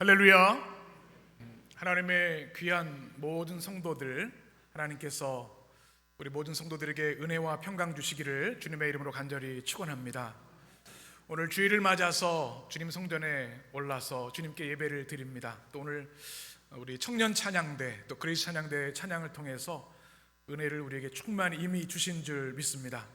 할렐루야. 하나님의 귀한 모든 성도들, 하나님께서 우리 모든 성도들에게 은혜와 평강 주시기를 주님의 이름으로 간절히 축원합니다. 오늘 주일을 맞아서 주님 성전에 올라서 주님께 예배를 드립니다. 또 오늘 우리 청년 찬양대, 또 그레이스 찬양대 찬양을 통해서 은혜를 우리에게 충만히 이미 주신 줄 믿습니다.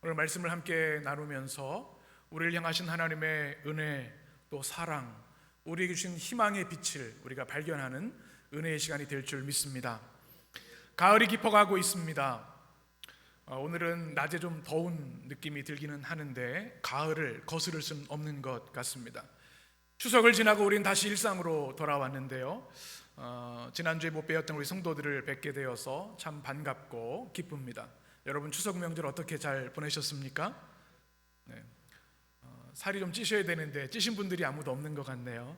오늘 말씀을 함께 나누면서 우리를 향하신 하나님의 은혜, 또 사랑, 우리에게 주신 희망의 빛을 우리가 발견하는 은혜의 시간이 될 줄 믿습니다. 가을이 깊어가고 있습니다. 오늘은 낮에 좀 더운 느낌이 들기는 하는데 가을을 거스를 수는 없는 것 같습니다. 추석을 지나고 우린 다시 일상으로 돌아왔는데요, 지난주에 못 뵈었던 우리 성도들을 뵙게 되어서 참 반갑고 기쁩니다. 여러분 추석 명절 어떻게 잘 보내셨습니까? 네. 살이 좀 찌셔야 되는데 찌신 분들이 아무도 없는 것 같네요.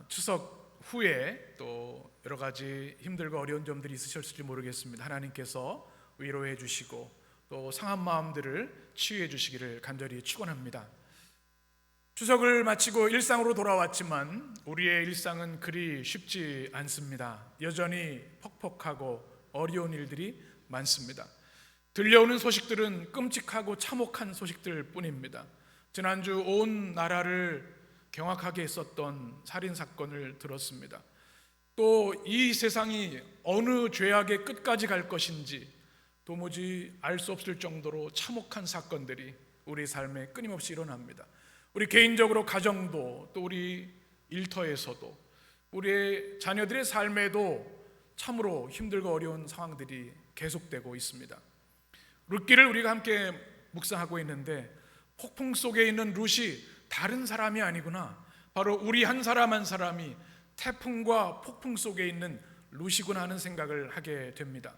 추석 후에 또 여러 가지 힘들고 어려운 점들이 있으셨을지 모르겠습니다. 하나님께서 위로해 주시고 또 상한 마음들을 치유해 주시기를 간절히 축원합니다. 추석을 마치고 일상으로 돌아왔지만 우리의 일상은 그리 쉽지 않습니다. 여전히 퍽퍽하고 어려운 일들이 많습니다. 들려오는 소식들은 끔찍하고 참혹한 소식들 뿐입니다. 지난주 온 나라를 경악하게 했었던 살인사건을 들었습니다. 또 이 세상이 어느 죄악의 끝까지 갈 것인지 도무지 알 수 없을 정도로 참혹한 사건들이 우리 삶에 끊임없이 일어납니다. 우리 개인적으로 가정도, 또 우리 일터에서도, 우리의 자녀들의 삶에도 참으로 힘들고 어려운 상황들이 계속되고 있습니다. 룻기를 우리가 함께 묵상하고 있는데 폭풍 속에 있는 룻이 다른 사람이 아니구나, 바로 우리 한 사람 한 사람이 태풍과 폭풍 속에 있는 룻이구나 하는 생각을 하게 됩니다.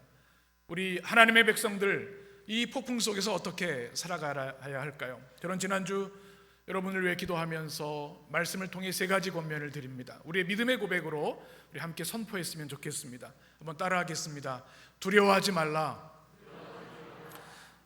우리 하나님의 백성들, 이 폭풍 속에서 어떻게 살아가야 할까요? 저는 지난주 여러분을 위해 기도하면서 말씀을 통해 세 가지 권면을 드립니다. 우리의 믿음의 고백으로 우리 함께 선포했으면 좋겠습니다. 한번 따라하겠습니다. 두려워하지 말라.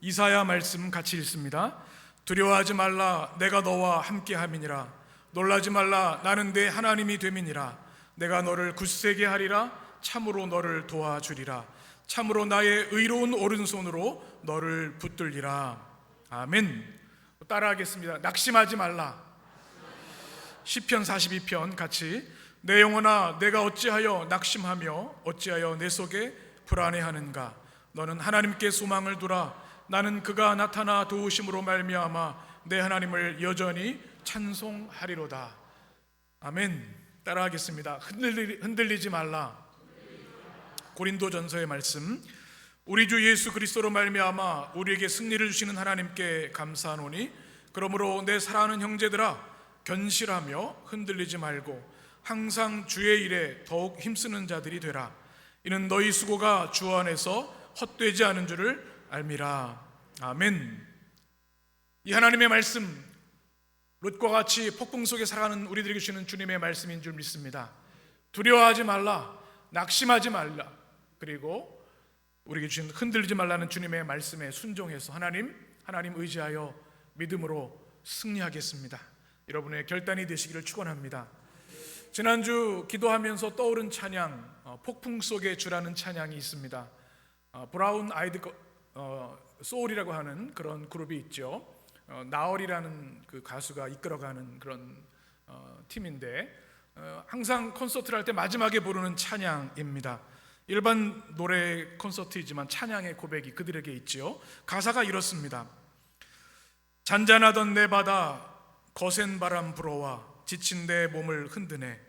이사야 말씀 같이 읽습니다. 두려워하지 말라, 내가 너와 함께함이니라. 놀라지 말라, 나는 내 하나님이 됨이니라. 내가 너를 굳세게 하리라. 참으로 너를 도와주리라. 참으로 나의 의로운 오른손으로 너를 붙들리라. 아멘. 따라하겠습니다. 낙심하지 말라. 시편 42편 같이. 내 영혼아, 내가 어찌하여 낙심하며 어찌하여 내 속에 불안해하는가. 너는 하나님께 소망을 두라. 나는 그가 나타나 도우심으로 말미암아 내 하나님을 여전히 찬송하리로다. 아멘. 따라하겠습니다. 흔들리지 말라. 고린도전서의 말씀. 우리 주 예수 그리스도로 말미암아 우리에게 승리를 주시는 하나님께 감사하노니 그러므로 내 사랑하는 형제들아, 견실하며 흔들리지 말고 항상 주의 일에 더욱 힘쓰는 자들이 되라. 이는 너희 수고가 주 안에서 헛되지 않은 줄을 알미라. 아멘. 이 하나님의 말씀, 룻과 같이 폭풍 속에 살아가는 우리들에게 주시는 주님의 말씀인 줄 믿습니다. 두려워하지 말라, 낙심하지 말라, 그리고 우리에게 주신 흔들리지 말라는 주님의 말씀에 순종해서 하나님 의지하여 믿음으로 승리하겠습니다. 여러분의 결단이 되시기를 축원합니다. 지난주 기도하면서 떠오른 찬양, 폭풍 속의 주라는 찬양이 있습니다. 브라운 아이드 소울이라고 하는 그런 그룹이 있죠. 나얼이라는 그 가수가 이끌어가는 그런 팀인데 항상 콘서트를 할 때 마지막에 부르는 찬양입니다. 일반 노래 콘서트이지만 찬양의 고백이 그들에게 있죠. 가사가 이렇습니다. 잔잔하던 내 바다 거센 바람 불어와 지친 내 몸을 흔드네.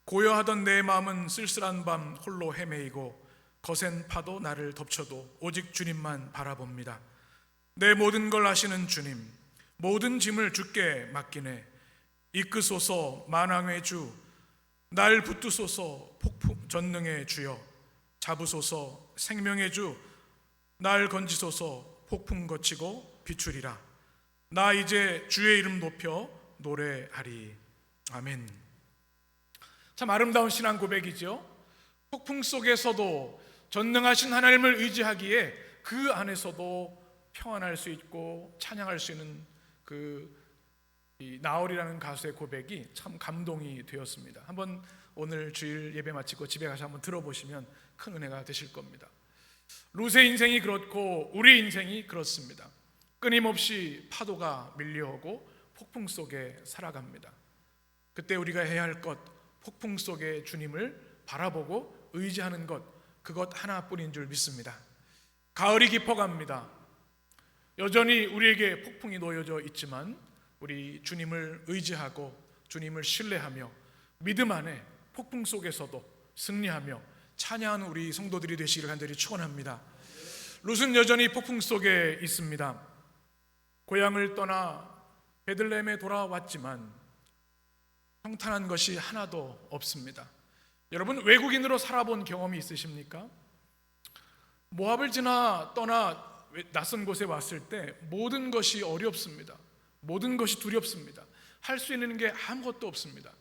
고요하던 내 마음은 쓸쓸한 밤 홀로 헤매이고 거센 파도 나를 덮쳐도 오직 주님만 바라봅니다. 내 모든 걸 아시는 주님, 모든 짐을 주께 맡기네. 이끄소서 만왕의 주, 날 붙드소서 폭풍 전능의 주여. 잡으소서 생명의 주, 날 건지소서 폭풍 거치고 비추리라. 나 이제 주의 이름 높여 노래하리. 아멘. 참 아름다운 신앙 고백이죠. 폭풍 속에서도 전능하신 하나님을 의지하기에 그 안에서도 평안할 수 있고 찬양할 수 있는 그 이 나얼이라는 가수의 고백이 참 감동이 되었습니다. 한번 오늘 주일 예배 마치고 집에 가서 한번 들어보시면 큰 은혜가 되실 겁니다. 룻의 인생이 그렇고 우리 인생이 그렇습니다. 끊임없이 파도가 밀려오고 폭풍 속에 살아갑니다. 그때 우리가 해야 할 것, 폭풍 속에 주님을 바라보고 의지하는 것, 그것 하나뿐인 줄 믿습니다. 가을이 깊어갑니다. 여전히 우리에게 폭풍이 놓여져 있지만 우리 주님을 의지하고 주님을 신뢰하며 믿음 안에 폭풍 속에서도 승리하며 찬양하는 우리 성도들이 되시기를 간절히 축원합니다. 룻은 여전히 폭풍 속에 있습니다. 고향을 떠나 베들레헴에 돌아왔지만 평탄한 것이 하나도 없습니다. 여러분, 외국인으로 살아본 경험이 있으십니까? 모압을 지나 떠나 낯선 곳에 왔을 때 모든 것이 어렵습니다. 모든 것이 두렵습니다. 할 수 있는 게 아무것도 없습니다.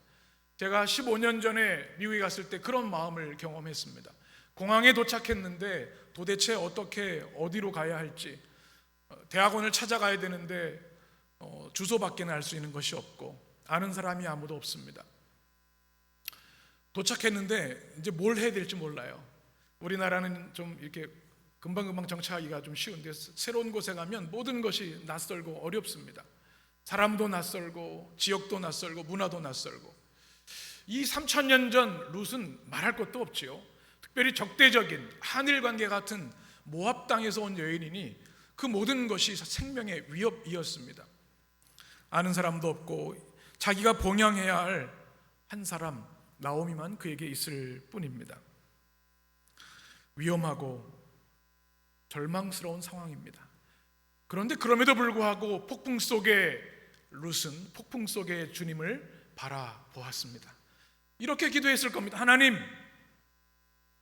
제가 15년 전에 미국에 갔을 때 그런 마음을 경험했습니다. 공항에 도착했는데 도대체 어디로 가야 할지, 대학원을 찾아가야 되는데 주소밖에 알 수 있는 것이 없고 아는 사람이 아무도 없습니다. 도착했는데 이제 뭘 해야 될지 몰라요. 우리나라는 좀 이렇게 금방금방 정착하기가 좀 쉬운데 새로운 곳에 가면 모든 것이 낯설고 어렵습니다. 사람도 낯설고 지역도 낯설고 문화도 낯설고. 이 3000년 전 룻은 말할 것도 없지요. 특별히 적대적인 한일 관계 같은 모압 땅에서 온 여인이니 그 모든 것이 생명의 위협이었습니다. 아는 사람도 없고 자기가 봉양해야 할 한 사람 나오미만 그에게 있을 뿐입니다. 위험하고 절망스러운 상황입니다. 그런데 그럼에도 불구하고 폭풍 속에 룻은 폭풍 속에 주님을 바라보았습니다. 이렇게 기도했을 겁니다. 하나님,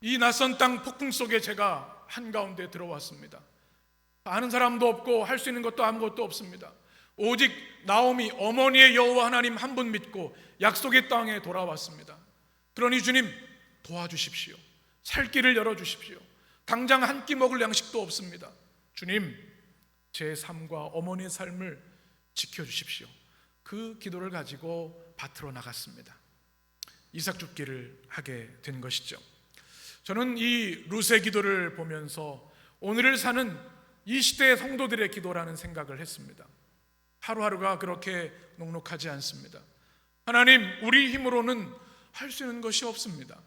이 낯선 땅 폭풍 속에 제가 한가운데 들어왔습니다. 아는 사람도 없고 할 수 있는 것도 아무것도 없습니다. 오직 나오미 어머니의 여호와 하나님 한 분 믿고 약속의 땅에 돌아왔습니다. 그러니 주님 도와주십시오. 살 길을 열어주십시오. 당장 한 끼 먹을 양식도 없습니다. 주님, 제 삶과 어머니의 삶을 지켜주십시오. 그 기도를 가지고 밭으로 나갔습니다. 이삭 줍기를 하게 된 것이죠. 저는 이 룻의 기도를 보면서 오늘을 사는 이 시대의 성도들의 기도라는 생각을 했습니다. 하루하루가 그렇게 녹록하지 않습니다. 하나님, 우리 힘으로는 할 수 있는 것이 없습니다.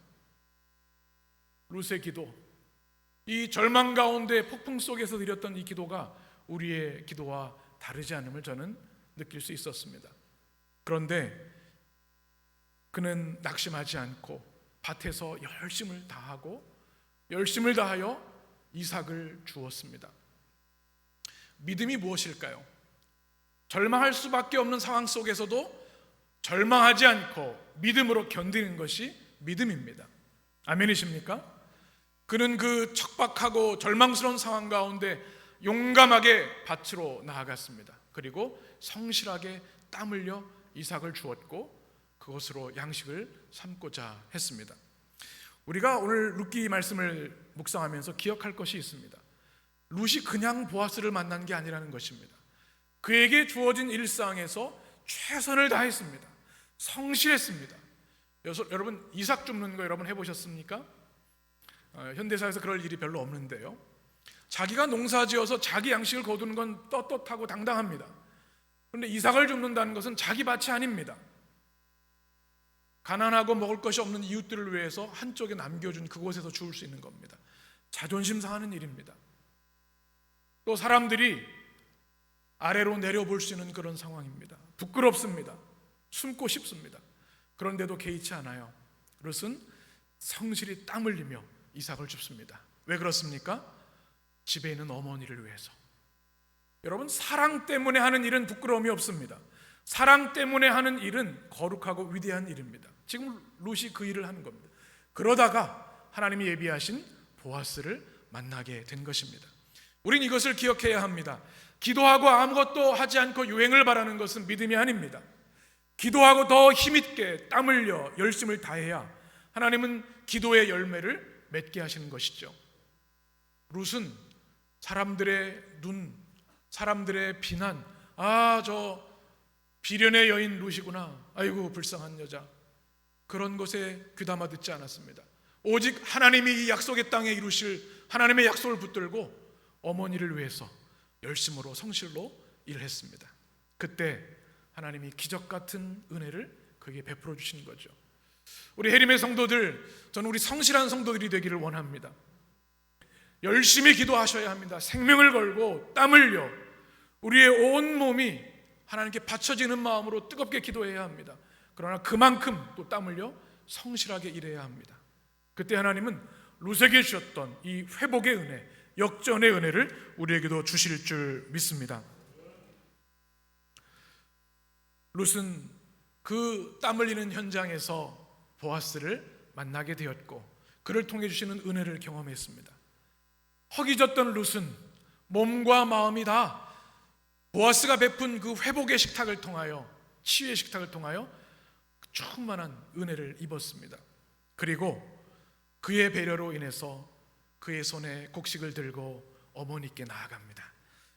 룻의 기도, 이 절망 가운데 폭풍 속에서 드렸던 이 기도가 우리의 기도와 다르지 않음을 저는 느낄 수 있었습니다. 그런데 그는 낙심하지 않고 밭에서 열심을 다하여 이삭을 주었습니다. 믿음이 무엇일까요? 절망할 수밖에 없는 상황 속에서도 절망하지 않고 믿음으로 견디는 것이 믿음입니다. 아멘이십니까? 그는 그 척박하고 절망스러운 상황 가운데 용감하게 밭으로 나아갔습니다. 그리고 성실하게 땀 흘려 이삭을 주었고 그것으로 양식을 삼고자 했습니다. 우리가 오늘 룻기 말씀을 묵상하면서 기억할 것이 있습니다. 룻이 그냥 보아스를 만난 게 아니라는 것입니다. 그에게 주어진 일상에서 최선을 다했습니다. 성실했습니다. 여러분, 이삭 줍는 거 여러분 해보셨습니까? 현대사에서 그럴 일이 별로 없는데요. 자기가 농사지어서 자기 양식을 거두는 건 떳떳하고 당당합니다. 그런데 이삭을 줍는다는 것은 자기 밭이 아닙니다. 가난하고 먹을 것이 없는 이웃들을 위해서 한쪽에 남겨준 그곳에서 주울 수 있는 겁니다. 자존심 상하는 일입니다. 또 사람들이 아래로 내려볼 수 있는 그런 상황입니다. 부끄럽습니다. 숨고 싶습니다. 그런데도 개의치 않아요. 룻은 성실히 땀 흘리며 이삭을 줍습니다. 왜 그렇습니까? 집에 있는 어머니를 위해서. 여러분, 사랑 때문에 하는 일은 부끄러움이 없습니다. 사랑 때문에 하는 일은 거룩하고 위대한 일입니다. 지금 룻이 그 일을 하는 겁니다. 그러다가 하나님이 예비하신 보아스를 만나게 된 것입니다. 우린 이것을 기억해야 합니다. 기도하고 아무것도 하지 않고 유행을 바라는 것은 믿음이 아닙니다. 기도하고 더 힘있게 땀 흘려 열심을 다해야 하나님은 기도의 열매를 맺게 하시는 것이죠. 룻은 사람들의 눈, 사람들의 비난, 저 비련의 여인 룻이구나, 아이고 불쌍한 여자, 그런 것에 귀담아 듣지 않았습니다. 오직 하나님이 이 약속의 땅에 이루실 하나님의 약속을 붙들고 어머니를 위해서 열심으로 성실로 일을 했습니다. 그때 하나님이 기적 같은 은혜를 그에게 베풀어 주시는 거죠. 우리 해림의 성도들, 저는 우리 성실한 성도들이 되기를 원합니다. 열심히 기도하셔야 합니다. 생명을 걸고 땀 흘려 우리의 온 몸이 하나님께 바쳐지는 마음으로 뜨겁게 기도해야 합니다. 그러나 그만큼 또 땀 흘려 성실하게 일해야 합니다. 그때 하나님은 룻에게 주셨던 이 회복의 은혜, 역전의 은혜를 우리에게도 주실 줄 믿습니다. 룻은 그 땀 흘리는 현장에서 보아스를 만나게 되었고 그를 통해 주시는 은혜를 경험했습니다. 허기졌던 룻은 몸과 마음이 다 보아스가 베푼 그 회복의 식탁을 통하여, 치유의 식탁을 통하여 충만한 은혜를 입었습니다. 그리고 그의 배려로 인해서 그의 손에 곡식을 들고 어머니께 나아갑니다.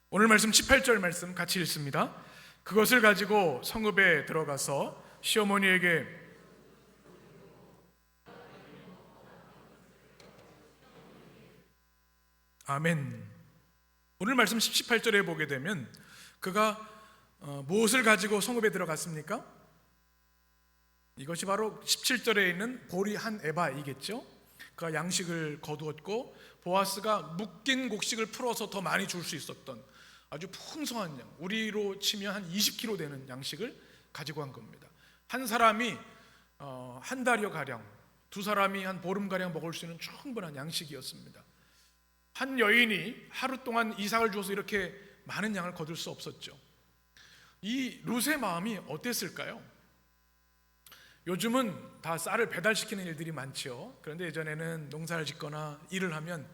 오늘 말씀 18절 말씀 같이 읽습니다. 그것을 가지고 성읍에 들어가서 시어머니에게 아멘. 오늘 말씀 18절에 보게 되면 그가 무엇을 가지고 성읍에 들어갔습니까? 이것이 바로 17절에 있는 보리 한 에바이겠죠. 그가 양식을 거두었고 보아스가 묶인 곡식을 풀어서 더 많이 줄 수 있었던 아주 풍성한 양, 우리로 치면 한 20kg 되는 양식을 가지고 간 겁니다. 한 사람이 한 달여 가량, 두 사람이 한 보름가량 먹을 수 있는 충분한 양식이었습니다. 한 여인이 하루 동안 이삭을 주어서 이렇게 많은 양을 거둘 수 없었죠. 이 룻의 마음이 어땠을까요? 요즘은 다 쌀을 배달시키는 일들이 많죠. 그런데 예전에는 농사를 짓거나 일을 하면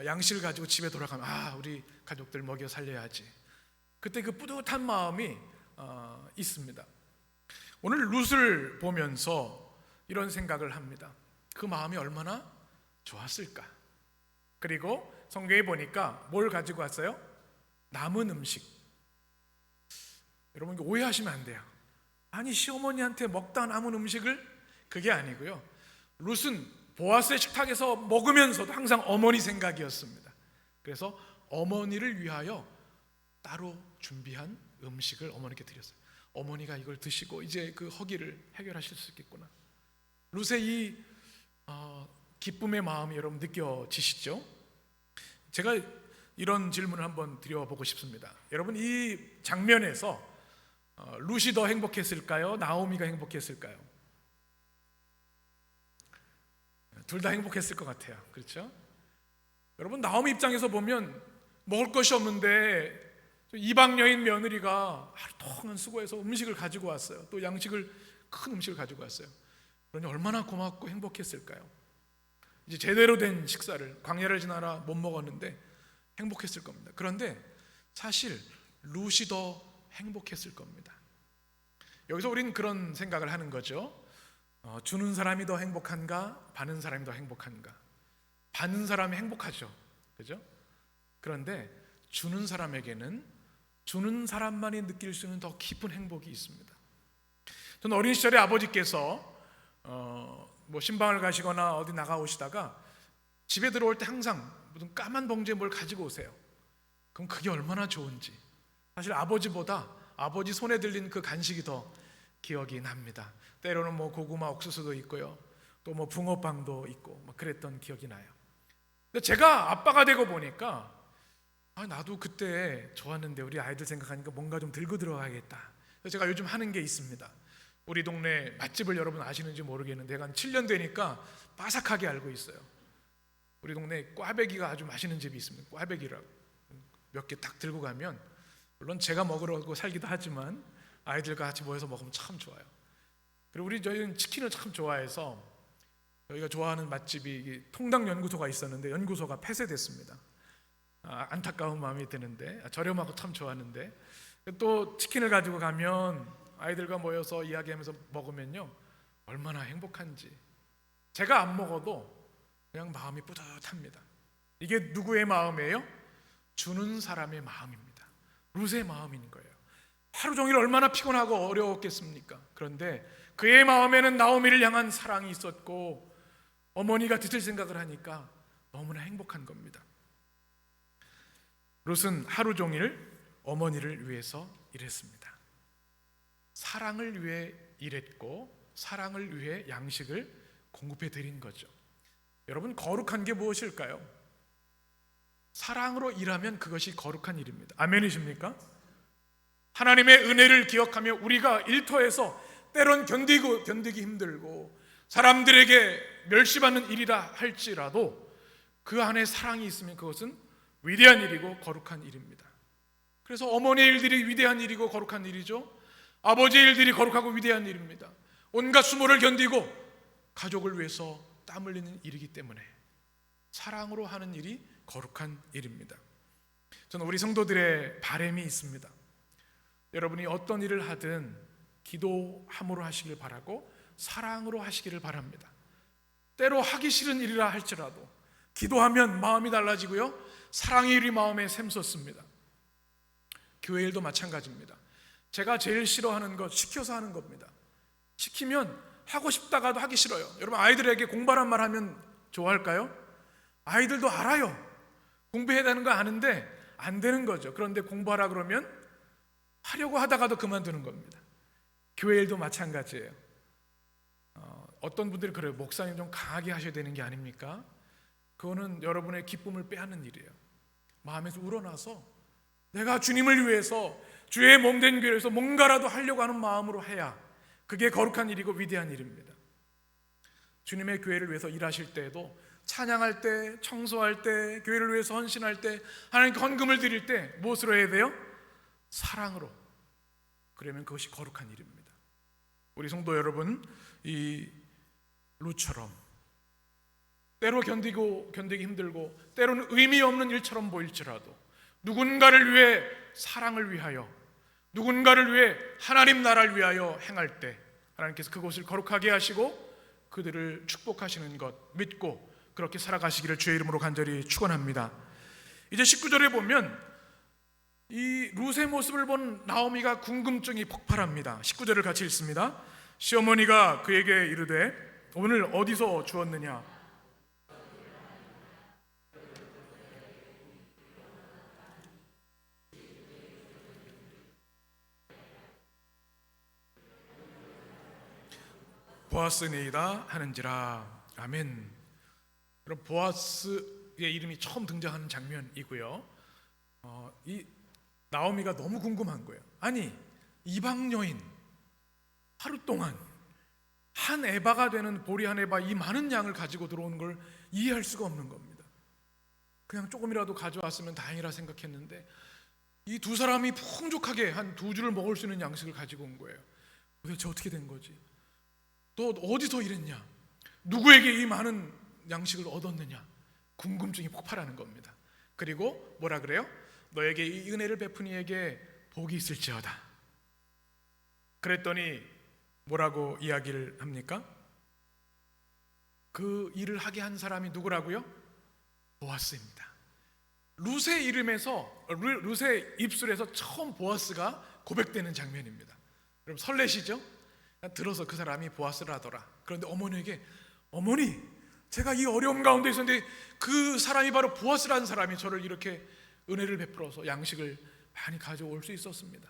양식을 가지고 집에 돌아가면 우리 가족들 먹여 살려야지. 그때 그 뿌듯한 마음이 있습니다. 오늘 룻을 보면서 이런 생각을 합니다. 그 마음이 얼마나 좋았을까. 그리고 성경에 보니까 뭘 가지고 왔어요? 남은 음식. 여러분 오해하시면 안 돼요. 아니 시어머니한테 먹다 남은 음식을, 그게 아니고요. 룻은 보아스의 식탁에서 먹으면서도 항상 어머니 생각이었습니다. 그래서 어머니를 위하여 따로 준비한 음식을 어머니께 드렸어요. 어머니가 이걸 드시고 이제 그 허기를 해결하실 수 있겠구나. 룻의 이 기쁨의 마음이 여러분 느껴지시죠? 제가 이런 질문을 한번 드려보고 싶습니다. 여러분 이 장면에서 룻이 더 행복했을까요? 나오미가 행복했을까요? 둘 다 행복했을 것 같아요. 그렇죠? 여러분 나오미 입장에서 보면 먹을 것이 없는데 이방 여인 며느리가 하루 동안 수고해서 음식을 가지고 왔어요. 또 양식을, 큰 음식을 가지고 왔어요. 그러니 얼마나 고맙고 행복했을까요? 이제 제대로 된 식사를 광야를 지나라 못 먹었는데 행복했을 겁니다. 그런데 사실 룻이 더 행복했을 겁니다. 여기서 우리는 그런 생각을 하는 거죠. 주는 사람이 더 행복한가, 받는 사람이 더 행복한가? 받는 사람이 행복하죠, 그죠? 그런데 주는 사람에게는 주는 사람만이 느낄 수 있는 더 깊은 행복이 있습니다. 저는 어린 시절에 아버지께서 신방을 가시거나 어디 나가 오시다가 집에 들어올 때 항상 무슨 까만 봉지에 뭘 가지고 오세요. 그럼 그게 얼마나 좋은지, 사실 아버지보다 아버지 손에 들린 그 간식이 더 기억이 납니다. 때로는 고구마 옥수수도 있고요, 또 붕어빵도 있고 그랬던 기억이 나요. 근데 제가 아빠가 되고 보니까 나도 그때 좋았는데 우리 아이들 생각하니까 뭔가 좀 들고 들어가야겠다. 그래서 제가 요즘 하는 게 있습니다. 우리 동네 맛집을 여러분 아시는지 모르겠는데 한 7년 되니까 바삭하게 알고 있어요. 우리 동네 꽈배기가 아주 맛있는 집이 있습니다. 꽈배기라고 몇 개 딱 들고 가면, 물론 제가 먹으려고 살기도 하지만 아이들과 같이 모여서 먹으면 참 좋아요. 그리고 저희는 치킨을 참 좋아해서 저희가 좋아하는 맛집이 통당연구소가 있었는데 연구소가 폐쇄됐습니다. 안타까운 마음이 드는데, 저렴하고 참 좋았는데, 또 치킨을 가지고 가면 아이들과 모여서 이야기하면서 먹으면요 얼마나 행복한지, 제가 안 먹어도 그냥 마음이 뿌듯합니다. 이게 누구의 마음이에요? 주는 사람의 마음입니다. 룻의 마음인 거예요. 하루 종일 얼마나 피곤하고 어려웠겠습니까? 그런데 그의 마음에는 나오미를 향한 사랑이 있었고 어머니가 드실 생각을 하니까 너무나 행복한 겁니다. 룻은 하루 종일 어머니를 위해서 일했습니다. 사랑을 위해 일했고 사랑을 위해 양식을 공급해 드린 거죠. 여러분, 거룩한 게 무엇일까요? 사랑으로 일하면 그것이 거룩한 일입니다. 아멘이십니까? 하나님의 은혜를 기억하며 우리가 일터에서 때론 견디기 힘들고 사람들에게 멸시받는 일이라 할지라도 그 안에 사랑이 있으면 그것은 위대한 일이고 거룩한 일입니다. 그래서 어머니의 일들이 위대한 일이고 거룩한 일이죠. 아버지의 일들이 거룩하고 위대한 일입니다. 온갖 수모를 견디고 가족을 위해서 땀 흘리는 일이기 때문에 사랑으로 하는 일이 거룩한 일입니다. 저는 우리 성도들의 바람이 있습니다. 여러분이 어떤 일을 하든 기도함으로 하시길 바라고 사랑으로 하시기를 바랍니다. 때로 하기 싫은 일이라 할지라도 기도하면 마음이 달라지고요, 사랑의 일이 마음에 샘솟습니다. 교회 일도 마찬가지입니다. 제가 제일 싫어하는 것, 시켜서 하는 겁니다. 시키면 하고 싶다가도 하기 싫어요. 여러분, 아이들에게 공부하란 말 하면 좋아할까요? 아이들도 알아요. 공부해야 되는 거 아는데 안 되는 거죠. 그런데 공부하라 그러면 하려고 하다가도 그만두는 겁니다. 교회 일도 마찬가지예요. 어떤 분들이 그래요. 목사님 좀 강하게 하셔야 되는 게 아닙니까? 그거는 여러분의 기쁨을 빼앗는 일이에요. 마음에서 우러나서 내가 주님을 위해서, 주의 몸된 교회에서 뭔가라도 하려고 하는 마음으로 해야 그게 거룩한 일이고 위대한 일입니다. 주님의 교회를 위해서 일하실 때에도 찬양할 때, 청소할 때, 교회를 위해서 헌신할 때, 하나님께 헌금을 드릴 때 무엇으로 해야 돼요? 사랑으로. 그러면 그것이 거룩한 일입니다. 우리 성도 여러분, 이 룻처럼 때로 견디기 힘들고 때로는 의미 없는 일처럼 보일지라도 누군가를 위해, 사랑을 위하여, 누군가를 위해 하나님 나라를 위하여 행할 때 하나님께서 그곳을 거룩하게 하시고 그들을 축복하시는 것 믿고 그렇게 살아가시기를 주의 이름으로 간절히 축원합니다. 이제 19절에 보면 이 룻의 모습을 본 나오미가 궁금증이 폭발합니다. 19절을 같이 읽습니다. 시어머니가 그에게 이르되 오늘 어디서 주었느냐? 보아스네이다 하는지라. 아멘. 그럼 보아스의 이름이 처음 등장하는 장면이고요. 이 나오미가 너무 궁금한 거예요. 아니, 이방 여인 하루 동안 한 에바가 되는 보리 한 에바 이 많은 양을 가지고 들어오는 걸 이해할 수가 없는 겁니다. 그냥 조금이라도 가져왔으면 다행이라 생각했는데 이 두 사람이 풍족하게 한 2주를 먹을 수 있는 양식을 가지고 온 거예요. 도대체 어떻게 된 거지? 또 어디서 이랬냐? 누구에게 이 많은 양식을 얻었느냐? 궁금증이 폭발하는 겁니다. 그리고 뭐라 그래요? 너에게 이 은혜를 베푼 이에게 복이 있을지어다. 그랬더니 뭐라고 이야기를 합니까? 그 일을 하게 한 사람이 누구라고요? 보아스입니다. 룻의 이름에서, 룻의 입술에서 처음 보아스가 고백되는 장면입니다. 여러분 설레시죠? 들어서 그 사람이 보아스를 하더라. 그런데 어머니에게, 어머니, 제가 이 어려움 가운데 있었는데 그 사람이 바로 보아스라는 사람이 저를 이렇게 은혜를 베풀어서 양식을 많이 가져올 수 있었습니다.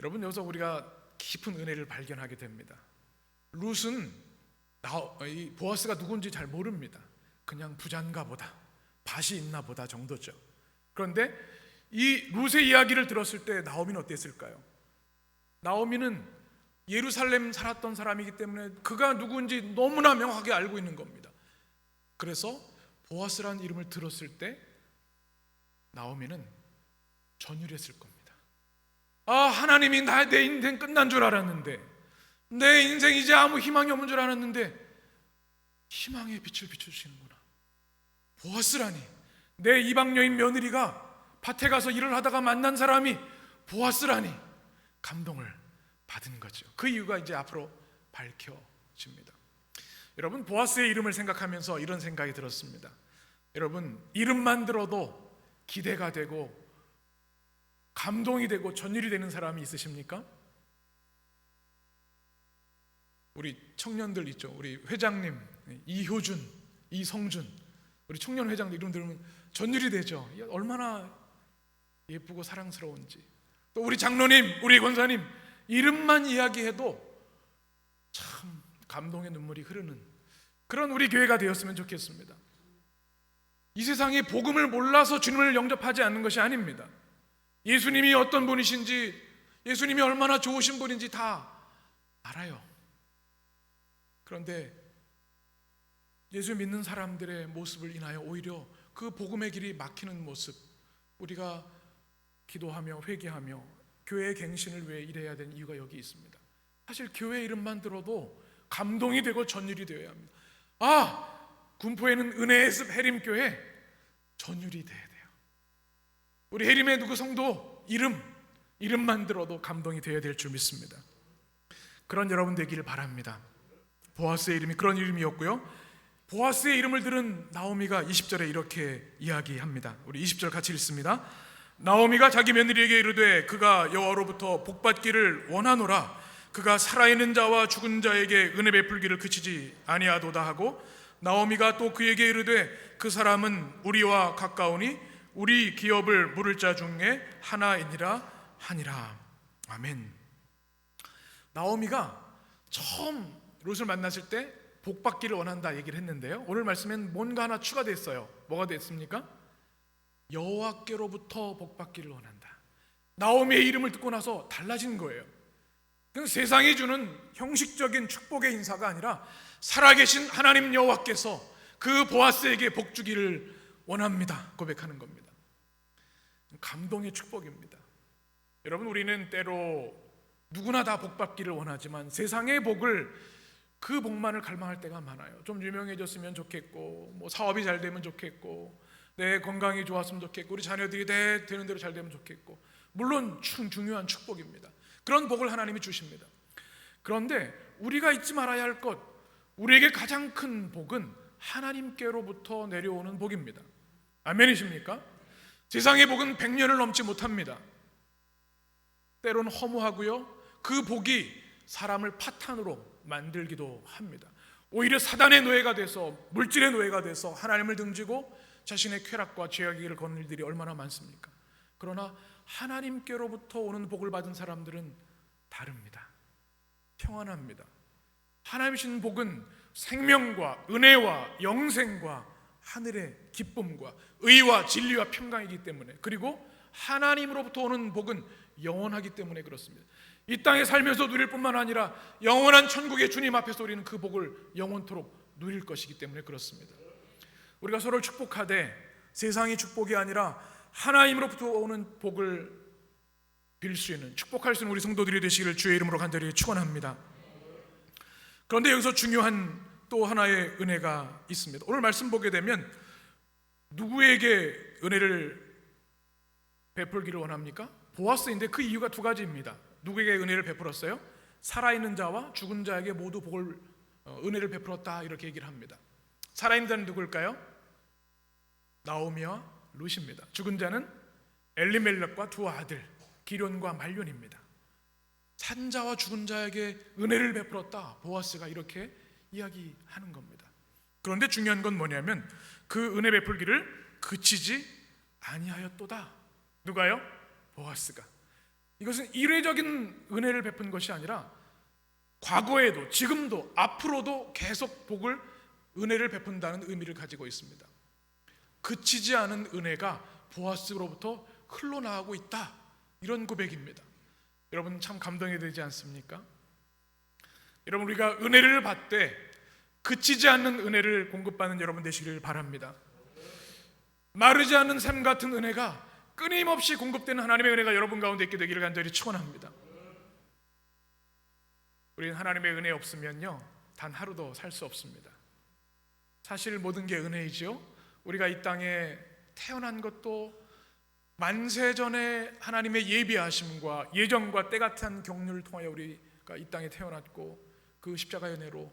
여러분, 여기서 우리가 깊은 은혜를 발견하게 됩니다. 룻은 이 보아스가 누군지 잘 모릅니다. 그냥 부자인가 보다, 밭이 있나 보다 정도죠. 그런데 이 룻의 이야기를 들었을 때 나오미는 어땠을까요? 나오미는 예루살렘 살았던 사람이기 때문에 그가 누구인지 너무나 명확하게 알고 있는 겁니다. 그래서 보아스라는 이름을 들었을 때 나오미는 전율했을 겁니다. 아, 하나님이 내 인생 끝난 줄 알았는데, 내 인생 이제 아무 희망이 없는 줄 알았는데 희망의 빛을 비춰주시는구나. 보아스라니, 내 이방 여인 며느리가 밭에 가서 일을 하다가 만난 사람이 보아스라니 감동을 받은 거죠. 그 이유가 이제 앞으로 밝혀집니다. 여러분, 보아스의 이름을 생각하면서 이런 생각이 들었습니다. 여러분, 이름만 들어도 기대가 되고 감동이 되고 전율이 되는 사람이 있으십니까? 우리 청년들 있죠. 우리 회장님 이효준, 이성준, 우리 청년 회장들 이름 들으면 전율이 되죠. 얼마나 예쁘고 사랑스러운지. 또 우리 장로님, 우리 권사님 이름만 이야기해도 참 감동의 눈물이 흐르는 그런 우리 교회가 되었으면 좋겠습니다. 이 세상에 복음을 몰라서 주님을 영접하지 않는 것이 아닙니다. 예수님이 어떤 분이신지, 예수님이 얼마나 좋으신 분인지 다 알아요. 그런데 예수 믿는 사람들의 모습을 인하여 오히려 그 복음의 길이 막히는 모습, 우리가 기도하며 회개하며 교회의 갱신을 위해 일해야 되는 이유가 여기 있습니다. 사실 교회 이름만 들어도 감동이 되고 전율이 되어야 합니다. 군포에는 은혜의 습 해림교회, 전율이 돼야 돼요. 우리 해림의 누구 성도 이름만 들어도 감동이 되어야 될 줄 믿습니다. 그런 여러분 되기를 바랍니다. 보아스의 이름이 그런 이름이었고요. 보아스의 이름을 들은 나오미가 20절에 이렇게 이야기합니다. 우리 20절 같이 읽습니다. 나오미가 자기 며느리에게 이르되 그가 여호와로부터 복받기를 원하노라. 그가 살아있는 자와 죽은 자에게 은혜 베풀기를 그치지 아니하도다 하고, 나오미가 또 그에게 이르되 그 사람은 우리와 가까우니 우리 기업을 물을 자 중에 하나이니라 하니라. 아멘. 나오미가 처음 롯을 만났을 때 복받기를 원한다 얘기를 했는데요, 오늘 말씀엔 뭔가 하나 추가됐어요. 뭐가 됐습니까? 여호와께로부터 복받기를 원한다. 나오미의 이름을 듣고 나서 달라진 거예요. 세상이 주는 형식적인 축복의 인사가 아니라 살아계신 하나님 여호와께서 그 보아스에게 복 주기를 원합니다 고백하는 겁니다. 감동의 축복입니다. 여러분, 우리는 때로 누구나 다 복받기를 원하지만 세상의 복을, 그 복만을 갈망할 때가 많아요. 좀 유명해졌으면 좋겠고, 뭐 사업이 잘 되면 좋겠고, 내 건강이 좋았으면 좋겠고, 우리 자녀들이 되는 대로 잘 되면 좋겠고, 물론 중요한 축복입니다. 그런 복을 하나님이 주십니다. 그런데 우리가 잊지 말아야 할 것, 우리에게 가장 큰 복은 하나님께로부터 내려오는 복입니다. 아멘이십니까? 세상의 복은 100년을 넘지 못합니다. 때로는 허무하고요, 그 복이 사람을 파탄으로 만들기도 합니다. 오히려 사단의 노예가 돼서, 물질의 노예가 돼서 하나님을 등지고 자신의 쾌락과 죄악의 길을 걷는 일들이 얼마나 많습니까? 그러나 하나님께로부터 오는 복을 받은 사람들은 다릅니다. 평안합니다. 하나님 주신 복은 생명과 은혜와 영생과 하늘의 기쁨과 의와 진리와 평강이기 때문에, 그리고 하나님으로부터 오는 복은 영원하기 때문에 그렇습니다. 이 땅에 살면서 누릴 뿐만 아니라 영원한 천국의 주님 앞에서 우리는 그 복을 영원토록 누릴 것이기 때문에 그렇습니다. 우리가 서로를 축복하되 세상의 축복이 아니라 하나님으로부터 오는 복을 빌 수 있는, 축복할 수 있는 우리 성도들이 되시기를 주의 이름으로 간절히 축원합니다. 그런데 여기서 중요한 또 하나의 은혜가 있습니다. 오늘 말씀 보게 되면 누구에게 은혜를 베풀기를 원합니까? 보아스인데 그 이유가 두 가지입니다. 누구에게 은혜를 베풀었어요? 살아있는 자와 죽은 자에게 모두 복을 은혜를 베풀었다 이렇게 얘기를 합니다. 살아있는 자는 누구일까요? 나오미와 룻입니다. 죽은 자는 엘리멜렉과 두 아들 기련과 말론입니다. 산 자와 죽은 자에게 은혜를 베풀었다, 보아스가 이렇게 이야기하는 겁니다. 그런데 중요한 건 뭐냐면 그 은혜 베풀기를 그치지 아니하였도다. 누가요? 보아스가. 이것은 일회적인 은혜를 베푼 것이 아니라 과거에도 지금도 앞으로도 계속 복을, 은혜를 베푼다는 의미를 가지고 있습니다. 그치지 않은 은혜가 보아스로부터 흘러나가고 있다, 이런 고백입니다. 여러분 참 감동이 되지 않습니까? 여러분, 우리가 은혜를 받되 그치지 않는 은혜를 공급받는 여러분 되시길 바랍니다. 마르지 않는 샘 같은 은혜가 끊임없이 공급되는 하나님의 은혜가 여러분 가운데 있게 되기를 간절히 축원합니다. 우리는 하나님의 은혜 없으면요 단 하루도 살 수 없습니다. 사실 모든 게 은혜이죠. 우리가 이 땅에 태어난 것도 만세 전에 하나님의 예비하심과 예정과 때같은 경륜을 통하여 우리가 이 땅에 태어났고, 그 십자가의 은혜로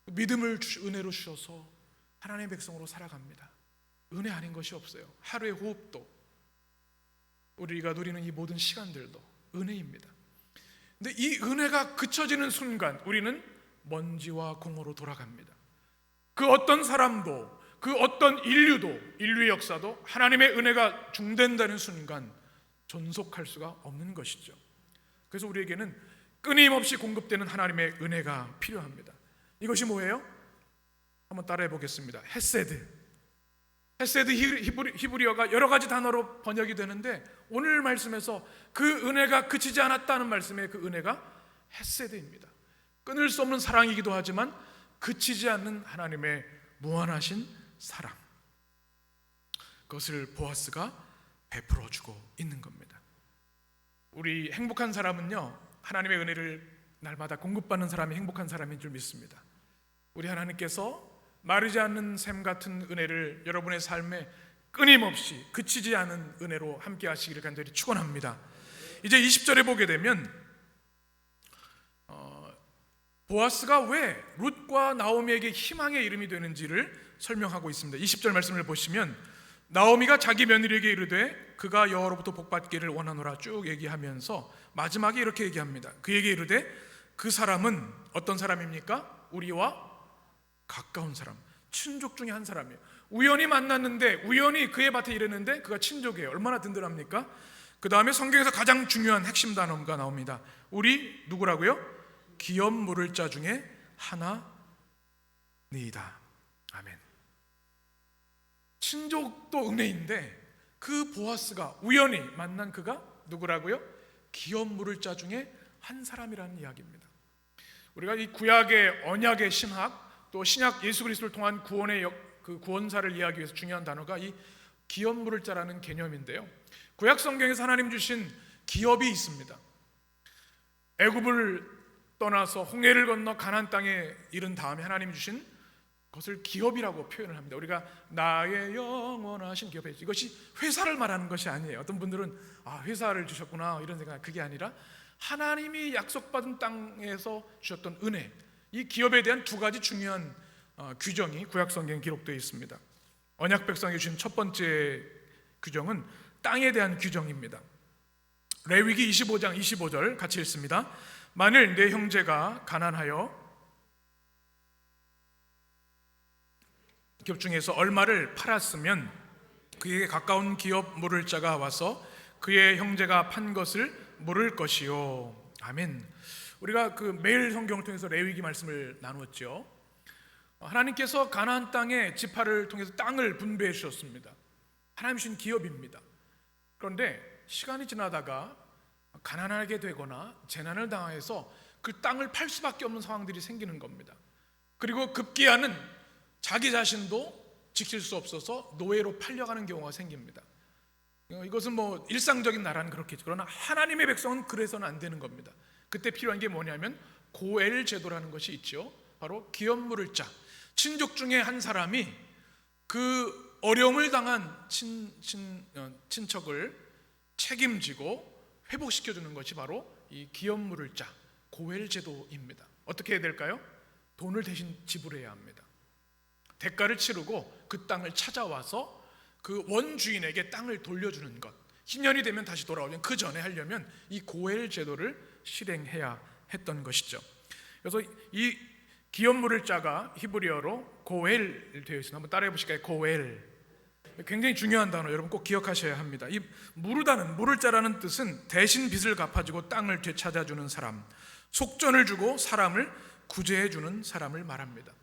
믿음을 은혜로 주셔서 하나님의 백성으로 살아갑니다. 은혜 아닌 것이 없어요. 하루의 호흡도, 우리가 누리는 이 모든 시간들도 은혜입니다. 근데 이 은혜가 그쳐지는 순간 우리는 먼지와 공허로 돌아갑니다. 그 어떤 사람도, 그 어떤 인류의 역사도 하나님의 은혜가 중단되는 순간 존속할 수가 없는 것이죠. 그래서 우리에게는 끊임없이 공급되는 하나님의 은혜가 필요합니다. 이것이 뭐예요? 한번 따라해 보겠습니다. 헤세드. 헤세드 히브리어가 여러 가지 단어로 번역이 되는데 오늘 말씀에서 그 은혜가 그치지 않았다는 말씀의 그 은혜가 헤세드입니다. 끊을 수 없는 사랑이기도 하지만 그치지 않는 하나님의 무한하신 사랑, 그것을 보아스가 베풀어주고 있는 겁니다. 우리 행복한 사람은요, 하나님의 은혜를 날마다 공급받는 사람이 행복한 사람인 줄 믿습니다. 우리 하나님께서 마르지 않는 샘 같은 은혜를 여러분의 삶에 끊임없이 그치지 않은 은혜로 함께 하시기를 간절히 축원합니다. 이제 20절에 보게 되면 보아스가 왜 룻과 나오미에게 희망의 이름이 되는지를 설명하고 있습니다. 20절 말씀을 보시면 나오미가 자기 며느리에게 이르되 그가 여호와로부터 복받기를 원하노라 쭉 얘기하면서 마지막에 이렇게 얘기합니다. 그에게 이르되 그 사람은 어떤 사람입니까? 우리와 가까운 사람, 친족 중에 한 사람이에요. 우연히 만났는데, 우연히 그의 밭에 이르는데 그가 친족이에요. 얼마나 든든합니까? 그 다음에 성경에서 가장 중요한 핵심 단어가 나옵니다. 우리 누구라고요? 기업 물을 자 중에 하나니이다. 아멘. 친족도 은혜인데 그 보아스가 우연히 만난 그가 누구라고요? 기업 물을 자 중에 한 사람이라는 이야기입니다. 우리가 이 구약의 언약의 신학, 또 신약 예수 그리스도를 통한 구원의 그 구원사를 이해하기 위해서 중요한 단어가 이 기업 물을 자라는 개념인데요. 구약 성경에서 하나님 주신 기업이 있습니다. 애굽을 떠나서 홍해를 건너 가나안 땅에 이른 다음에 하나님 주신 그것을 기업이라고 표현을 합니다. 우리가 나의 영원하신 기업에, 이것이 회사를 말하는 것이 아니에요. 어떤 분들은 회사를 주셨구나 이런 생각, 그게 아니라 하나님이 약속받은 땅에서 주셨던 은혜, 이 기업에 대한 두 가지 중요한 규정이 구약 성경에 기록되어 있습니다. 언약 백성에게 주신 첫 번째 규정은 땅에 대한 규정입니다. 레위기 25장 25절 같이 읽습니다. 만일 내 형제가 가난하여 기업 중에서 얼마를 팔았으면 그에게 가까운 기업 물을 자가 와서 그의 형제가 판 것을 물을 것이요. 아멘. 우리가 그 매일 성경을 통해서 레위기 말씀을 나누었죠. 하나님께서 가나안 땅에 지파를 통해서 땅을 분배해 주셨습니다. 하나님 주신 기업입니다. 그런데 시간이 지나다가 가난하게 되거나 재난을 당해서 그 땅을 팔 수밖에 없는 상황들이 생기는 겁니다. 그리고 급기야는 자기 자신도 지킬 수 없어서 노예로 팔려가는 경우가 생깁니다. 이것은 뭐 일상적인 나라는 그렇겠죠. 그러나 하나님의 백성은 그래서는 안 되는 겁니다. 그때 필요한 게 뭐냐면 고엘 제도라는 것이 있죠. 바로 기업 물을 자, 친족 중에 한 사람이 그 어려움을 당한 친척을 책임지고 회복시켜주는 것이 바로 이 기업 물을 자, 고엘 제도입니다. 어떻게 해야 될까요? 돈을 대신 지불해야 합니다. 대가를 치르고 그 땅을 찾아와서 그 원주인에게 땅을 돌려주는 것, 희년이 되면 다시 돌아오면 그 전에 하려면 이 고엘 제도를 실행해야 했던 것이죠. 그래서 이 기업 물을 자가 히브리어로 고엘 되어 있습니다. 한번 따라해 보실까요? 고엘. 굉장히 중요한 단어, 여러분 꼭 기억하셔야 합니다. 이 무르다는, 물을 자라는 뜻은 대신 빚을 갚아주고 땅을 되찾아주는 사람, 속전을 주고 사람을 구제해주는 사람을 말합니다.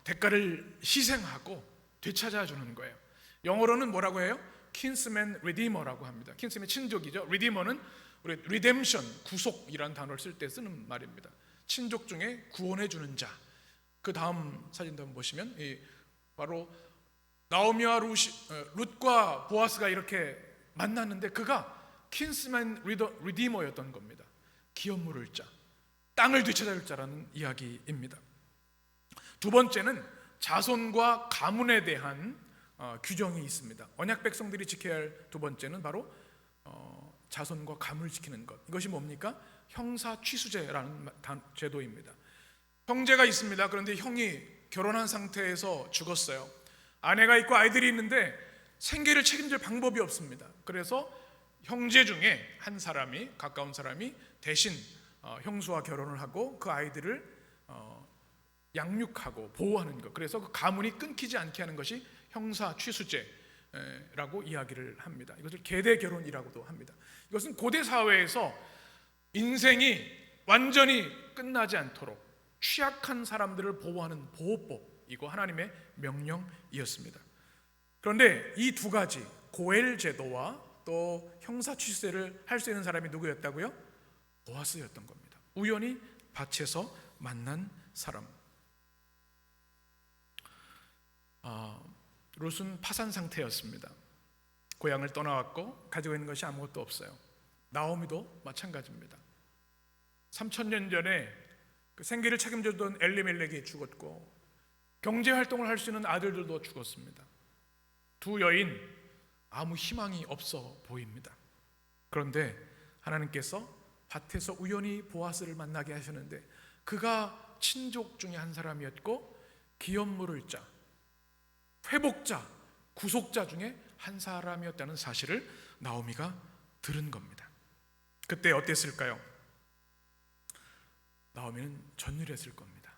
대가를 희생하고 되찾아주는 거예요. 영어로는 뭐라고 해요? kinsman redeemer라고 합니다. kinsman 친족이죠. redeemer는 우리 redemption, 구속이라는 단어를 쓸 때 쓰는 말입니다. 친족 중에 구원해주는 자. 그 다음 사진도 한번 보시면 바로 나오미와 룻과 보아스가 이렇게 만났는데 그가 kinsman redeemer였던 겁니다. 기업 물을 자, 땅을 되찾아줄 자라는 이야기입니다. 두 번째는 자손과 가문에 대한 규정이 있습니다. 언약 백성들이 지켜야 할 두 번째는 바로 자손과 가문을 지키는 것. 이것이 뭡니까? 형사 취수제라는 제도입니다. 형제가 있습니다. 그런데 형이 결혼한 상태에서 죽었어요. 아내가 있고 아이들이 있는데 생계를 책임질 방법이 없습니다. 그래서 형제 중에 한 사람이, 가까운 사람이 대신 형수와 결혼을 하고 그 아이들을 양육하고 보호하는 것, 그래서 그 가문이 끊기지 않게 하는 것이 형사 취수제라고 이야기를 합니다. 이것을 계대 결혼이라고도 합니다. 이것은 고대 사회에서 인생이 완전히 끝나지 않도록 취약한 사람들을 보호하는 보호법이고 하나님의 명령이었습니다. 그런데 이 두 가지, 고엘 제도와 또 형사 취수제를 할 수 있는 사람이 누구였다고요? 보아스였던 겁니다. 우연히 밭에서 만난 사람. 룻은 파산 상태였습니다. 고향을 떠나왔고 가지고 있는 것이 아무것도 없어요. 나오미도 마찬가지입니다. 3000년 전에 그 생계를 책임져던 엘리멜렉이 죽었고 경제활동을 할 수 있는 아들들도 죽었습니다. 두 여인 아무 희망이 없어 보입니다. 그런데 하나님께서 밭에서 우연히 보아스를 만나게 하셨는데 그가 친족 중에 한 사람이었고 기업 물을 자, 회복자, 구속자 중에 한 사람이었다는 사실을 나오미가 들은 겁니다. 그때 어땠을까요? 나오미는 전율했을 겁니다.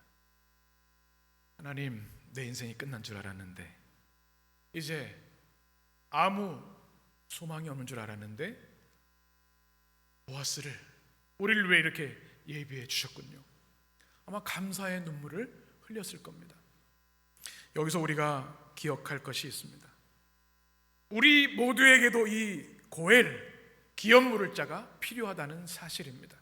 하나님, 내 인생이 끝난 줄 알았는데, 이제 아무 소망이 없는 줄 알았는데 보아스를, 우리를 왜 이렇게 예비해 주셨군요. 아마 감사의 눈물을 흘렸을 겁니다. 여기서 우리가 기억할 것이 있습니다. 우리 모두에게도 이 고엘, 기업 물을 자가 필요하다는 사실입니다.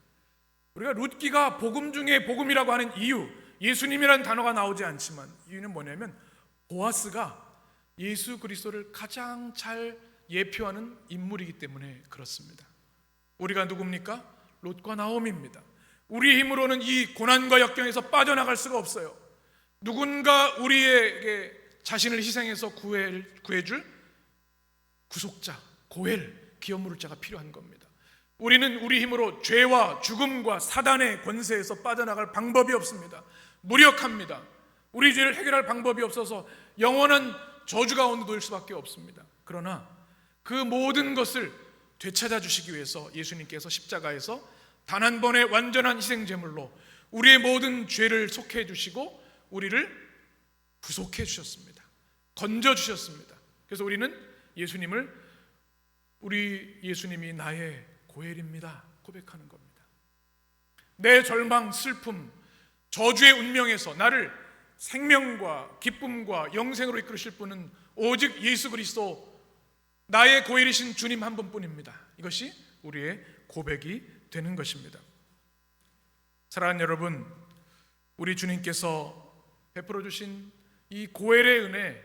우리가 룻기가 복음 중에 복음이라고 하는 이유, 예수님이라는 단어가 나오지 않지만 이유는 뭐냐면 보아스가 예수 그리스도를 가장 잘 예표하는 인물이기 때문에 그렇습니다. 우리가 누굽니까? 롯과 나오미입니다. 우리 힘으로는 이 고난과 역경에서 빠져나갈 수가 없어요. 누군가 우리에게 자신을 희생해서 구해줄 구속자, 고엘, 기업 물을 자가 필요한 겁니다. 우리는 우리 힘으로 죄와 죽음과 사단의 권세에서 빠져나갈 방법이 없습니다. 무력합니다. 우리 죄를 해결할 방법이 없어서 영원한 저주 가운데 놓일 수밖에 없습니다. 그러나 그 모든 것을 되찾아 주시기 위해서 예수님께서 십자가에서 단 한 번의 완전한 희생 제물로 우리의 모든 죄를 속해 주시고 우리를 구속해 주셨습니다. 건져 주셨습니다. 그래서 우리는 우리 예수님이 나의 고엘입니다 고백하는 겁니다. 내 절망, 슬픔, 저주의 운명에서 나를 생명과 기쁨과 영생으로 이끌으실 분은 오직 예수 그리스도, 나의 고엘이신 주님 한 분뿐입니다. 이것이 우리의 고백이 되는 것입니다. 사랑하는 여러분, 우리 주님께서 베풀어 주신 이 고엘의 은혜,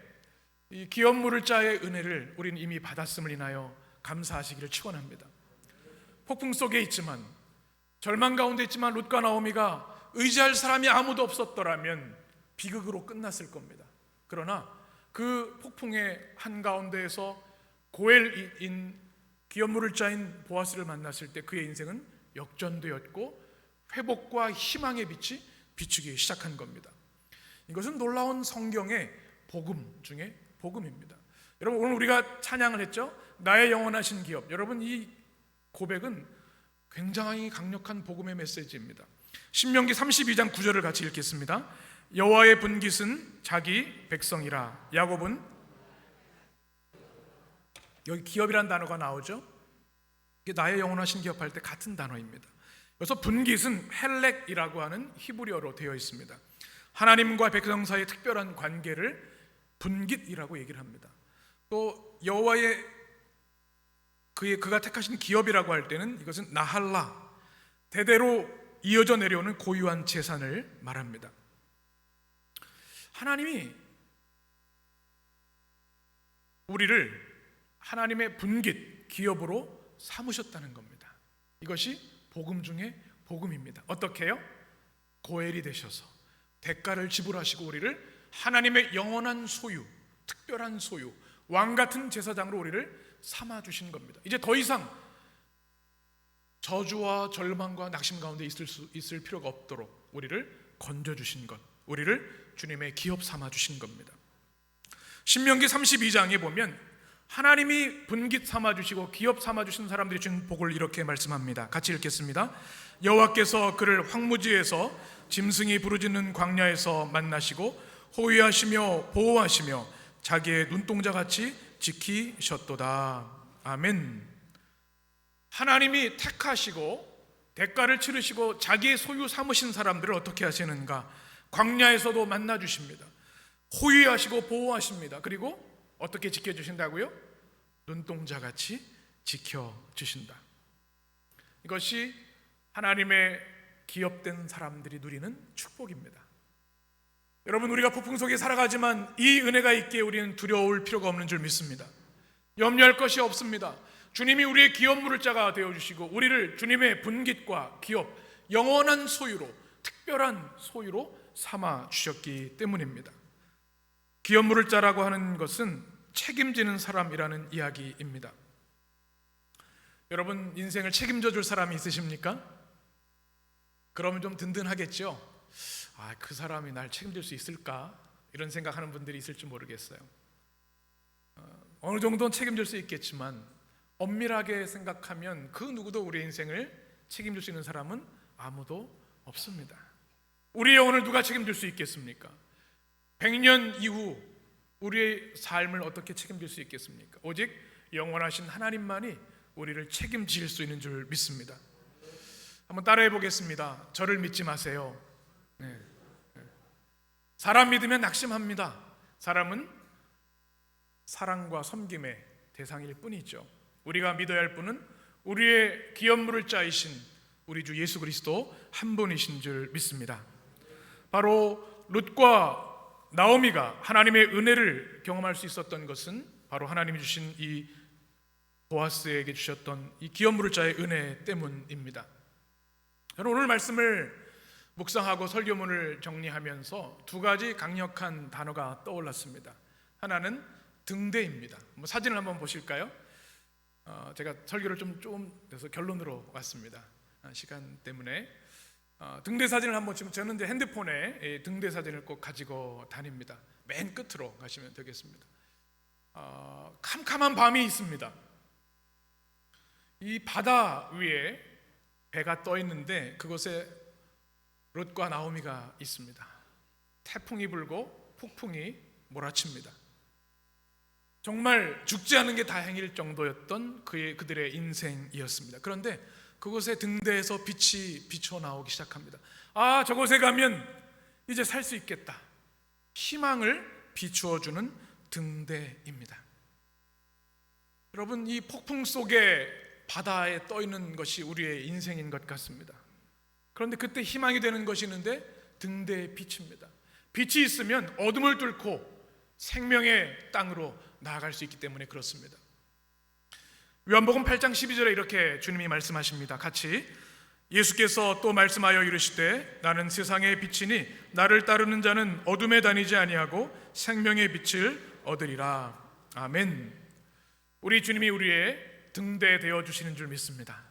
이 기업 물을 자의 은혜를 우리는 이미 받았음을 인하여 감사하시기를 축원합니다. 폭풍 속에 있지만, 절망 가운데 있지만 룻과 나오미가 의지할 사람이 아무도 없었더라면 비극으로 끝났을 겁니다. 그러나 그 폭풍의 한가운데에서 고엘인 기업 물을 자인 보아스를 만났을 때 그의 인생은 역전되었고 회복과 희망의 빛이 비추기 시작한 겁니다. 이것은 놀라운 성경의 복음 중에 복음입니다. 여러분, 오늘 우리가 찬양을 했죠. 나의 영원하신 기업. 여러분, 이 고백은 굉장히 강력한 복음의 메시지입니다. 신명기 32장 9절을 같이 읽겠습니다. 여호와의 분깃은 자기 백성이라. 야곱은, 여기 기업이라는 단어가 나오죠. 이게 나의 영원하신 기업할 때 같은 단어입니다. 그래서 분깃은 헬렉이라고 하는 히브리어로 되어 있습니다. 하나님과 백성 사이의 특별한 관계를 분깃이라고 얘기를 합니다. 또 여호와의 그가 택하신 기업이라고 할 때는 이것은 나할라, 대대로 이어져 내려오는 고유한 재산을 말합니다. 하나님이 우리를 하나님의 분깃, 기업으로 삼으셨다는 겁니다. 이것이 복음 중에 복음입니다. 어떻게 해요? 고엘이 되셔서 대가를 지불하시고 우리를 하나님의 영원한 소유, 특별한 소유, 왕같은 제사장으로 우리를 삼아주신 겁니다. 이제 더 이상 저주와 절망과 낙심 가운데 있을 필요가 없도록 우리를 건져주신 것, 우리를 주님의 기업 삼아주신 겁니다. 신명기 32장에 보면 하나님이 분깃 삼아주시고 기업 삼아주신 사람들이 준 복을 이렇게 말씀합니다. 같이 읽겠습니다. 여호와께서 그를 황무지에서 짐승이 부르짖는 광야에서 만나시고 호위하시며 보호하시며 자기의 눈동자같이 지키셨도다. 아멘. 하나님이 택하시고 대가를 치르시고 자기의 소유 삼으신 사람들을 어떻게 하시는가? 광야에서도 만나주십니다. 호위하시고 보호하십니다. 그리고 어떻게 지켜주신다고요? 눈동자같이 지켜주신다. 이것이 하나님의 기업된 사람들이 누리는 축복입니다. 여러분, 우리가 폭풍 속에 살아가지만 이 은혜가 있기에 우리는 두려울 필요가 없는 줄 믿습니다. 염려할 것이 없습니다. 주님이 우리의 기업 물을 자가 되어주시고 우리를 주님의 분깃과 기업, 영원한 소유로, 특별한 소유로 삼아주셨기 때문입니다. 기업 물을 자라고 하는 것은 책임지는 사람이라는 이야기입니다. 여러분, 인생을 책임져 줄 사람이 있으십니까? 그러면 좀 든든하겠죠? 그 사람이 날 책임질 수 있을까? 이런 생각하는 분들이 있을지 모르겠어요. 어느 정도는 책임질 수 있겠지만 엄밀하게 생각하면 그 누구도 우리의 인생을 책임질 수 있는 사람은 아무도 없습니다. 우리의 영혼을 누가 책임질 수 있겠습니까? 100년 이후 우리의 삶을 어떻게 책임질 수 있겠습니까? 오직 영원하신 하나님만이 우리를 책임질 수 있는 줄 믿습니다. 한번 따라해 보겠습니다. 저를 믿지 마세요. 사람 믿으면 낙심합니다. 사람은 사랑과 섬김의 대상일 뿐이죠. 우리가 믿어야 할 분은 우리의 기업 물을 자이신 우리 주 예수 그리스도 한 분이신 줄 믿습니다. 바로 룻과 나오미가 하나님의 은혜를 경험할 수 있었던 것은 바로 하나님이 주신 이 보아스에게 주셨던 이 기업 물을 자의 은혜 때문입니다. 저는 오늘 말씀을 묵상하고 설교문을 정리하면서 두 가지 강력한 단어가 떠올랐습니다. 하나는 등대입니다. 사진을 한번 보실까요? 제가 설교를 좀 돼서 결론으로 왔습니다. 시간 때문에 등대 사진을 한번 지금 저는 이제 핸드폰에 등대 사진을 꼭 가지고 다닙니다. 맨 끝으로 가시면 되겠습니다. 캄캄한 밤이 있습니다. 이 바다 위에 배가 떠 있는데 그곳에 롯과 나오미가 있습니다. 태풍이 불고 폭풍이 몰아칩니다. 정말 죽지 않은 게 다행일 정도였던 그들의 인생이었습니다. 그런데 그곳에 등대에서 빛이 비쳐 나오기 시작합니다. 저곳에 가면 이제 살 수 있겠다. 희망을 비추어주는 등대입니다. 여러분, 이 폭풍 속에 바다에 떠 있는 것이 우리의 인생인 것 같습니다. 그런데 그때 희망이 되는 것이 있는데 등대의 빛입니다. 빛이 있으면 어둠을 뚫고 생명의 땅으로 나아갈 수 있기 때문에 그렇습니다. 요한복음 8장 12절에 이렇게 주님이 말씀하십니다. 같이 예수께서 또 말씀하여 이르시되 나는 세상의 빛이니 나를 따르는 자는 어둠에 다니지 아니하고 생명의 빛을 얻으리라. 아멘. 우리 주님이 우리의 등대 되어 주시는 줄 믿습니다.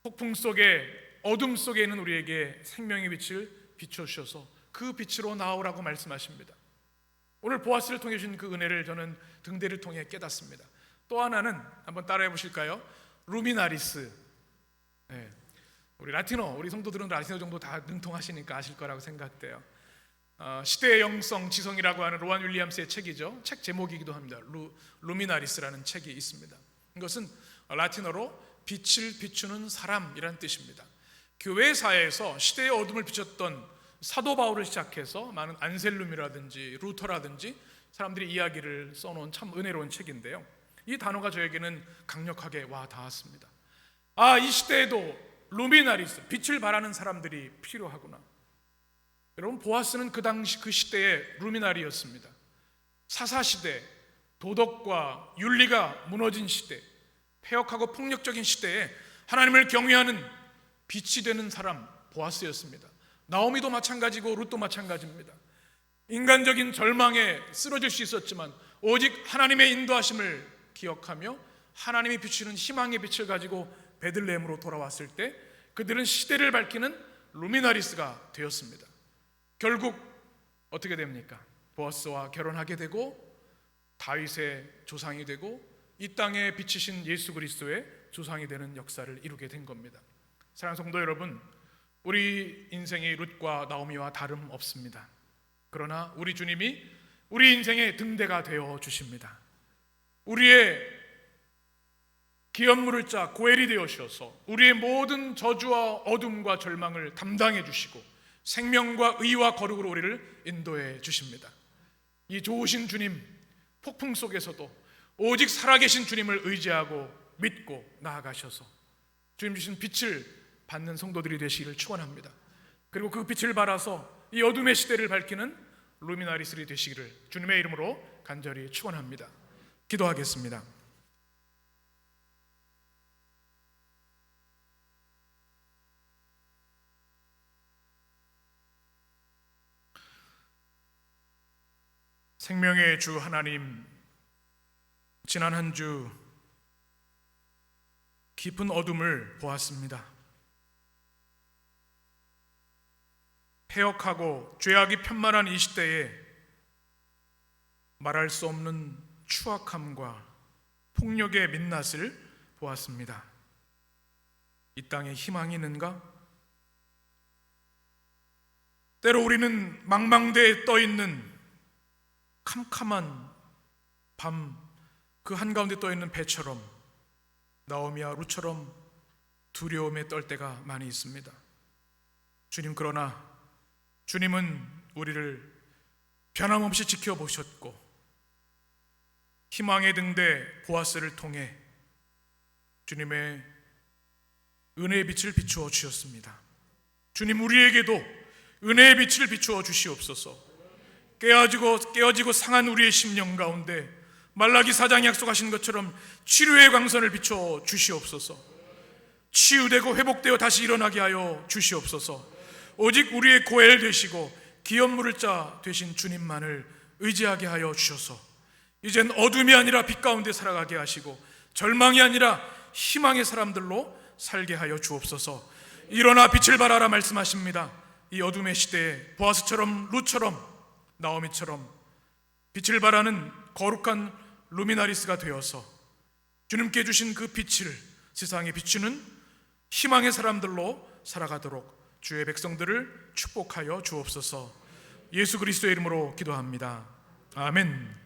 폭풍 속에 어둠 속에 있는 우리에게 생명의 빛을 비춰주셔서 그 빛으로 나오라고 말씀하십니다. 오늘 보아스를 통해 주신 그 은혜를 저는 등대를 통해 깨닫습니다. 또 하나는 한번 따라해 보실까요? 루미나리스. 우리 라틴어, 우리 성도들은 라틴어 정도 다 능통하시니까 아실 거라고 생각돼요. 시대의 영성 지성이라고 하는 로안 윌리엄스의 책이죠. 책 제목이기도 합니다. 루미나리스라는 책이 있습니다. 이것은 라틴어로 빛을 비추는 사람이라는 뜻입니다. 교회사에서 시대의 어둠을 비췄던 사도 바울을 시작해서 많은 안셀룸이라든지 루터라든지 사람들이 이야기를 써놓은 참 은혜로운 책인데요. 이 단어가 저에게는 강력하게 와 닿았습니다. 이 시대에도 루미나리스, 빛을 발하는 사람들이 필요하구나. 여러분, 보아스는 그 당시 그 시대의 루미나리였습니다. 사사시대, 도덕과 윤리가 무너진 시대, 폐역하고 폭력적인 시대에 하나님을 경외하는 빛이 되는 사람 보아스였습니다. 나오미도 마찬가지고 룻도 마찬가지입니다. 인간적인 절망에 쓰러질 수 있었지만 오직 하나님의 인도하심을 기억하며 하나님이 비추는 희망의 빛을 가지고 베들레헴으로 돌아왔을 때 그들은 시대를 밝히는 루미나리스가 되었습니다. 결국 어떻게 됩니까? 보아스와 결혼하게 되고 다윗의 조상이 되고 이 땅에 비치신 예수 그리스도의 조상이 되는 역사를 이루게 된 겁니다. 사랑하는 성도 여러분, 우리 인생의 룻과 나오미와 다름없습니다. 그러나 우리 주님이 우리 인생의 등대가 되어 주십니다. 우리의 기업물을 짜 고엘이 되어 주셔서 우리의 모든 저주와 어둠과 절망을 담당해 주시고 생명과 의와 거룩으로 우리를 인도해 주십니다. 이 좋으신 주님, 폭풍 속에서도 오직 살아계신 주님을 의지하고 믿고 나아가셔서 주님 주신 빛을 받는 성도들이 되시기를 축원합니다. 그리고 그 빛을 발아서 이 어둠의 시대를 밝히는 루미나리스들이 되시기를 주님의 이름으로 간절히 축원합니다. 기도하겠습니다. 생명의 주 하나님, 지난 한 주 깊은 어둠을 보았습니다. 폐역하고 죄악이 편만한 이 시대에 말할 수 없는 추악함과 폭력의 민낯을 보았습니다. 이 땅에 희망이 있는가? 때로 우리는 망망대해 떠있는 캄캄한 밤 그 한가운데 떠있는 배처럼 나오미와 룻처럼 두려움에 떨 때가 많이 있습니다. 주님, 그러나 주님은 우리를 변함없이 지켜보셨고 희망의 등대 보아스를 통해 주님의 은혜의 빛을 비추어 주셨습니다. 주님, 우리에게도 은혜의 빛을 비추어 주시옵소서. 깨어지고 상한 우리의 심령 가운데 말라기 4장이 약속하신 것처럼 치료의 광선을 비춰 주시옵소서. 치유되고 회복되어 다시 일어나게 하여 주시옵소서. 오직 우리의 고엘 되시고 기업물을 자 되신 주님만을 의지하게 하여 주셔서 이젠 어둠이 아니라 빛 가운데 살아가게 하시고 절망이 아니라 희망의 사람들로 살게 하여 주옵소서. 일어나 빛을 발하라 말씀하십니다. 이 어둠의 시대에 보아스처럼 룻처럼 나오미처럼 빛을 발하는 거룩한 루미나리스가 되어서 주님께 주신 그 빛을 세상에 비추는 희망의 사람들로 살아가도록 주의 백성들을 축복하여 주옵소서. 예수 그리스도의 이름으로 기도합니다. 아멘.